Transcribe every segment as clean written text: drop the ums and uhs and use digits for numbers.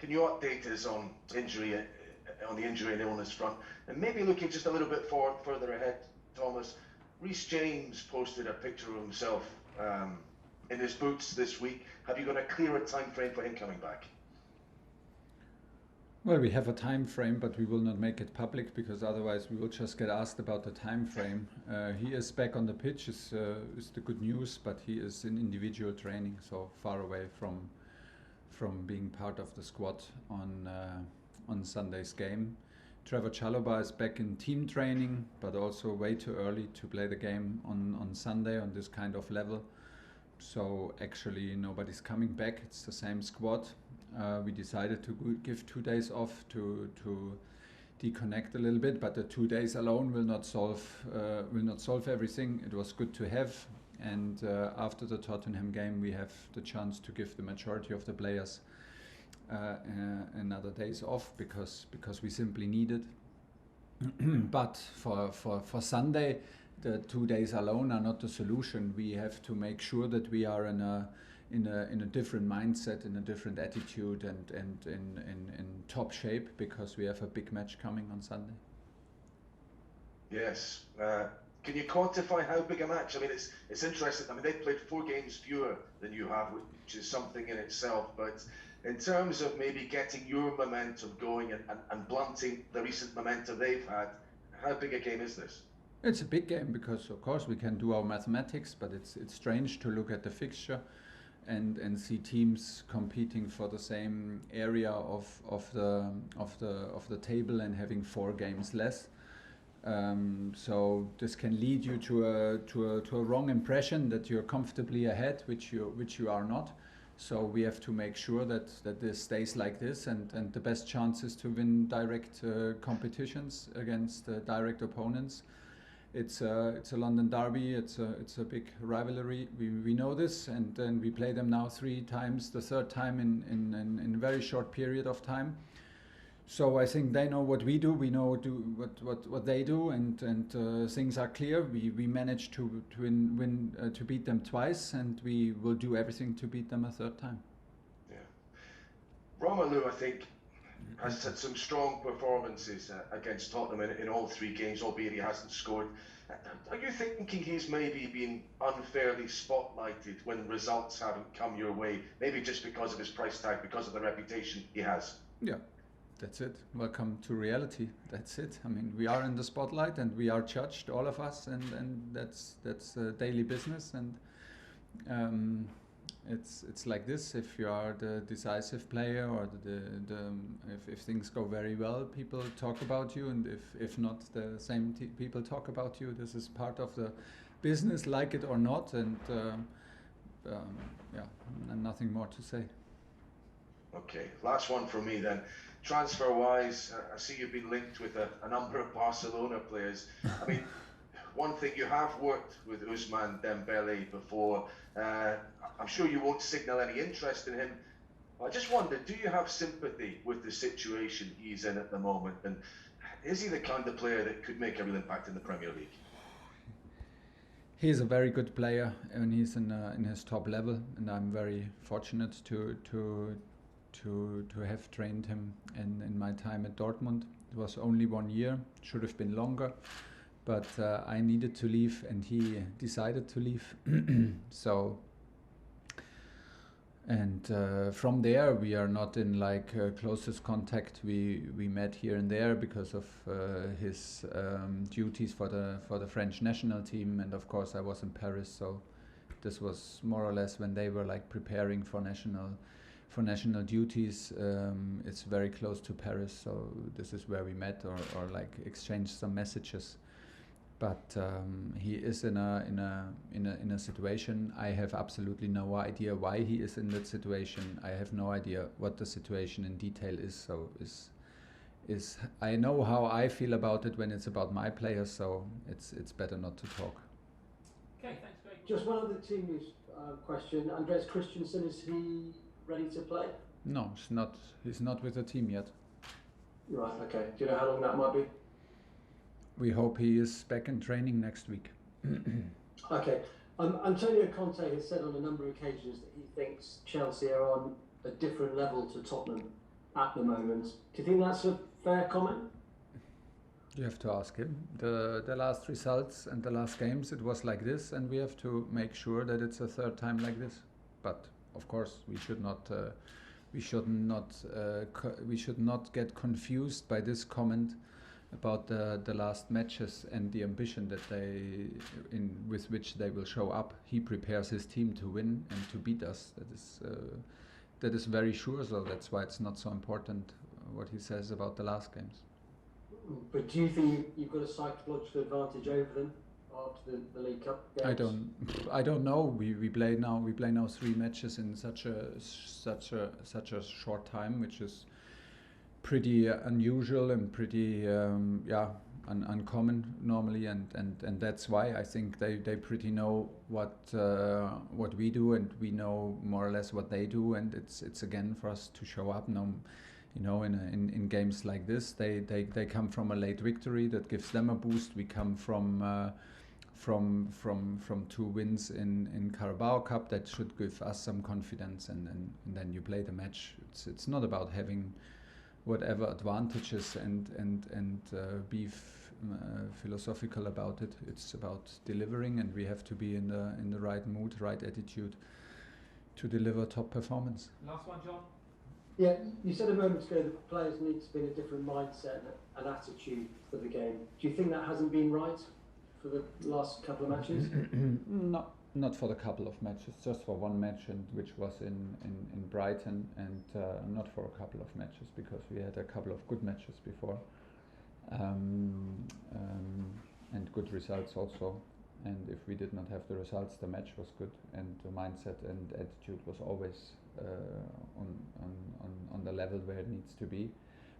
can you update us on the injury and illness front, and maybe looking just a little bit further ahead, Thomas? Reece James posted a picture of himself in his boots this week. Have you got a clearer time frame for him coming back? Well, we have a time frame, but we will not make it public because otherwise we will just get asked about the time frame. He is back on the pitch, is the good news, but he is in individual training, so far away from being part of the squad on Sunday's game. Trevoh Chalobah is back in team training, but also way too early to play the game on Sunday on this kind of level. So actually nobody's coming back. It's the same squad. We decided to give 2 days off to deconnect a little bit, but the 2 days alone will not solve everything. It was good to have, and after the Tottenham game, we have the chance to give the majority of the players another days off because we simply need it. But for Sunday, the 2 days alone are not the solution. We have to make sure that we are in a different mindset, in a different attitude, and in top shape, because we have a big match coming on Sunday. Yes. Can you quantify how big a match? I mean, it's interesting. I mean, they've played 4 games fewer than you have, which is something in itself. But in terms of maybe getting your momentum going and blunting the recent momentum they've had, how big a game is this? It's a big game because, of course, we can do our mathematics, but it's strange to look at the fixture and see teams competing for the same area of the table and having 4 games less. So this can lead you to a wrong impression that you're comfortably ahead, which you are not. So we have to make sure that this stays like this, and the best chance is to win direct competitions against direct opponents. It's a London derby. It's a big rivalry. We know this, and then we play them now 3 times, the 3rd time in a very short period of time. So I think they know what we do. We know what they do, and things are clear. We managed to win to beat them twice, and we will do everything to beat them a 3rd time. Yeah, Romelu, I think, has had some strong performances against Tottenham in all 3 games, albeit he hasn't scored. Are you thinking he's maybe been unfairly spotlighted when results haven't come your way? Maybe just because of his price tag, because of the reputation he has? Yeah. That's it. Welcome to reality. That's it. I mean, we are in the spotlight and we are judged, all of us, and that's daily business. And it's like this. If you are the decisive player, or if things go very well, people talk about you, and if not, the same people talk about you. This is part of the business, like it or not. And and nothing more to say. Okay, last one from me then. Transfer-wise, I see you've been linked with a number of Barcelona players. I mean, one thing, you have worked with Ousmane Dembele before. I'm sure you won't signal any interest in him. I just wonder, do you have sympathy with the situation he's in at the moment? And is he the kind of player that could make a real impact in the Premier League? He's a very good player, and he's in his top level, and I'm very fortunate to have trained him in my time at Dortmund. It was only 1 year, should have been longer, but I needed to leave, and he decided to leave. So, and from there we are not in closest contact. We met here and there because of his duties for the French national team, and of course I was in Paris, so this was more or less when they were preparing for national duties. It's very close to Paris, so this is where we met or exchanged some messages. But he is in a situation. I have absolutely no idea why he is in that situation. I have no idea what the situation in detail is. So I know how I feel about it when it's about my players. So it's better not to talk. Okay, thanks, Greg. Just one other team news question. Andreas Christensen, is he ready to play? No, he's not with the team yet. Right, okay. Do you know how long that might be? We hope he is back in training next week. Okay. Antonio Conte has said on a number of occasions that he thinks Chelsea are on a different level to Tottenham at the moment. Do you think that's a fair comment? You have to ask him. The last results and the last games, it was like this, and we have to make sure that it's a third time like this. But of course, we should not get confused by this comment about the last matches and the ambition that with which they will show up. He prepares his team to win and to beat us. That is very sure. So that's why it's not so important what he says about the last games. But do you think you've got a psychological advantage over them after the League Cup games? I don't know. We play now 3 matches in such a short time, which is pretty unusual and pretty uncommon normally, and that's why I think they pretty know what we do, and we know more or less what they do, and it's again for us to show up now. You know, in games like this, they come from a late victory that gives them a boost. We come from 2 wins in Carabao Cup that should give us some confidence, and then you play the match. It's not about having whatever advantages and be philosophical about it. It's about delivering, and we have to be in the right mood, right attitude to deliver top performance. Last one, John. Yeah, you said a moment ago that players need to be in a different mindset and attitude for the game. Do you think that hasn't been right for the last couple of matches? Not for the couple of matches, just for one match, and which was in Brighton, and not for a couple of matches, because we had a couple of good matches before, and good results also. And if we did not have the results, the match was good, and the mindset and attitude was always on the level where it needs to be.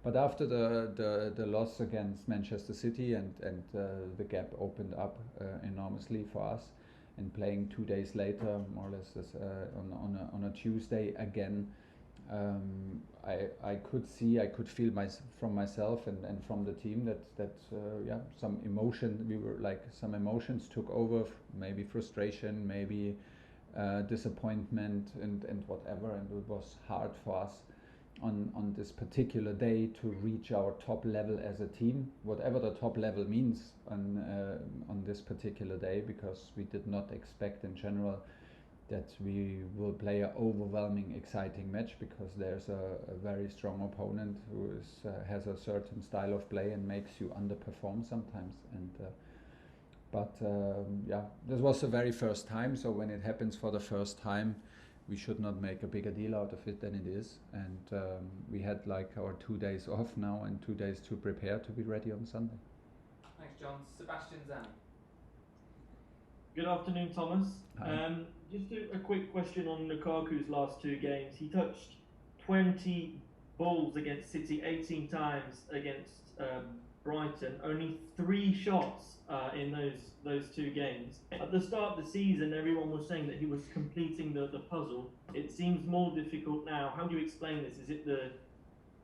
But after the loss against Manchester City and the gap opened up enormously for us, and playing 2 days later, more or less on a Tuesday again, I could feel from myself and from the team that some emotions took over, maybe frustration, maybe disappointment and whatever, and it was hard for us on this particular day to reach our top level as a team, whatever the top level means on this particular day, because we did not expect in general that we will play an overwhelming, exciting match, because there's a very strong opponent who has a certain style of play and makes you underperform sometimes. And this was the very first time, so when it happens for the first time, we should not make a bigger deal out of it than it is. And we had like our 2 days off now and 2 days to prepare to be ready on Sunday. Thanks, John. Sebastian Zani. Good afternoon, Thomas. Hi. Just a quick question on Lukaku's last 2 games. He touched 20 balls against City, 18 times against Brighton, only 3 shots in those 2 games. At the start of the season, everyone was saying that he was completing the puzzle. It seems more difficult now. How do you explain this? Is it the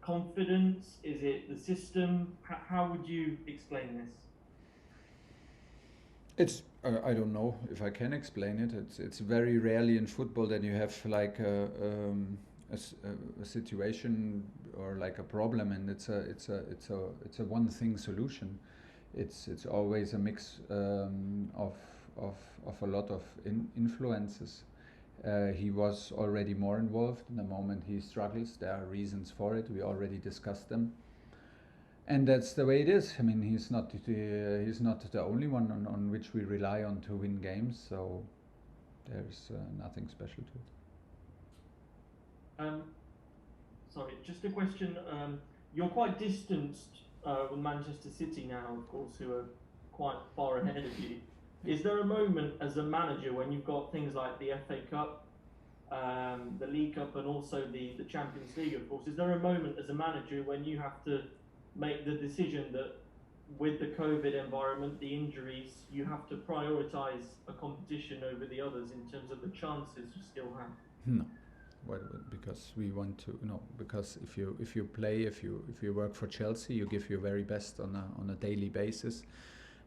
confidence? Is it the system? How would you explain this? It's I don't know if I can explain it. It's very rarely in football that you have like a situation or like a problem, and it's a one thing solution. It's always a mix of a lot of influences. He was already more involved. In the moment he struggles, there are reasons for it. We already discussed them. And that's the way it is. I mean, he's not the only one on which we rely on to win games. So there's nothing special to it. Sorry, just a question. You're quite distanced with Manchester City now, of course, who are quite far ahead of you. Is there a moment as a manager when you've got things like the FA Cup, the League Cup, and also the Champions League, of course, is there a moment as a manager when you have to make the decision that with the COVID environment, the injuries, you have to prioritise a competition over the others in terms of the chances you still have? No, because we want to. No, because if you work for Chelsea, you give your very best on a daily basis,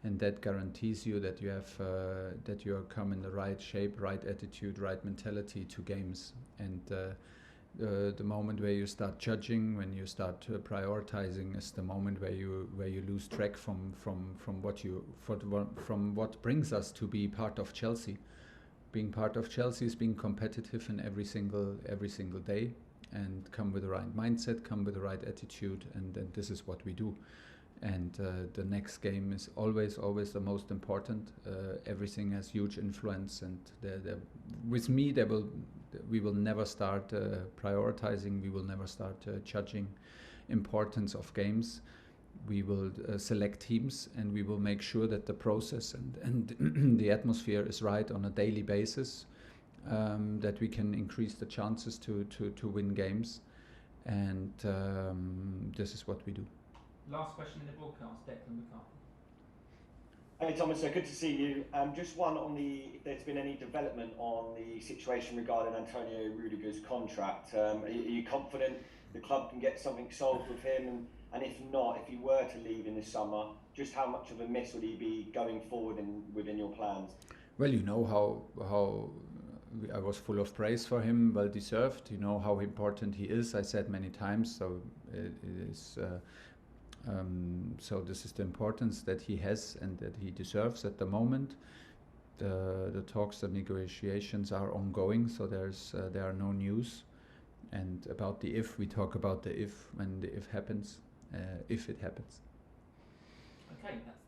and that guarantees you that you have come in the right shape, right attitude, right mentality to games, and The moment where you start judging, when you start prioritizing, is the moment where you lose track from what brings us to be part of Chelsea. Being part of Chelsea is being competitive in every single day, and come with the right mindset, come with the right attitude, and this is what we do. And the next game is always the most important. Everything has huge influence, and with me, we will never start prioritizing. We will never start judging importance of games. We will select teams, and we will make sure that the process and the atmosphere is right on a daily basis, that we can increase the chances to win games, and this is what we do. Last question in the broadcast, Declan Lukaku. Hey Thomas, good to see you. Just one on if there's been any development on the situation regarding Antonio Rudiger's contract. Are you confident the club can get something solved with him? And if not, if he were to leave in the summer, just how much of a miss would he be going forward within your plans? Well, you know how I was full of praise for him, well deserved. You know how important he is. I said many times. So it is. So this is the importance that he has and that he deserves at the moment. The talks, the negotiations are ongoing. So there are no news. And about the if, we talk about the if when the if happens, if it happens. Okay, that's